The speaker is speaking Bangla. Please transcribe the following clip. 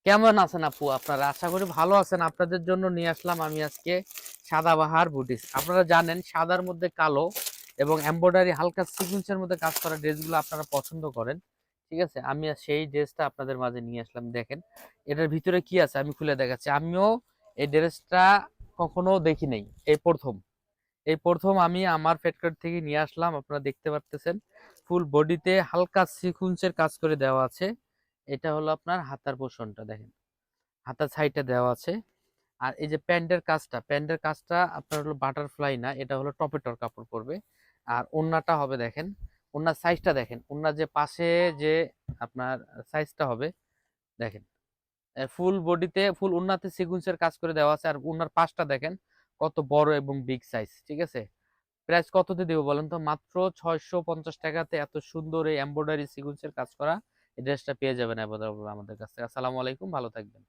কেমন আছেন আপু? আপনারা আশা করি ভালো আছেন। আপনাদের জন্য নিয়ে আসলাম আমি আজকে সাদাবাহার বুটিস। আপনারা জানেন সাদার মধ্যে কালো এবং এমব্রয়ডারি হালকা সিকোয়েন্সের মধ্যে কাজ করা ড্রেসগুলো আপনারা পছন্দ করেন। ঠিক আছে? আমি সেই ড্রেসটা আপনাদের মাঝে নিয়ে আসলাম। দেখেন এটার ভিতরে কি আছে আমি খুলে দেখাচ্ছি। আমিও এই ড্রেসটা কখনো দেখি নাই। এই প্রথম আমি আমার ফ্যাক্টরি থেকে নিয়ে আসলাম। আপনারা দেখতে পারতেছেন ফুল বডিতে হালকা সিকোয়েন্সের কাজ করে দেওয়া আছে। এটা হলো আপনার হাতার পোরশনটা দেখেন। হাতার সাইডটা দেওয়া আছে। আর এই যে প্যান্টের কাজটা আপনার হলো বাটারফ্লাই না, এটা হলো টপেটোর কাপড় পরবে। আর ওড়নাটা হবে দেখেন, ওড়নার সাইজটা দেখেন, ওড়নার যে পাশে যে আপনার সাইজটা হবে দেখেন, ফুল বডিতে ফুল ওড়নাতে সিকুয়েন্সের কাজ করে দেওয়া আছে। আর ওড়নার পাশটা দেখেন কত বড় এবং বিগ সাইজ। ঠিক আছে? প্রাইস কততে দেবো বলেন তো? মাত্র 650 টাকাতে এত সুন্দর এই এমব্রয়ডারি সিকুয়েন্সের কাজ করা এই ড্রেসটা পেয়ে যাবেন অ্যাভেলেবল আমাদের কাছে। আসসালামু আলাইকুম, ভালো থাকবেন।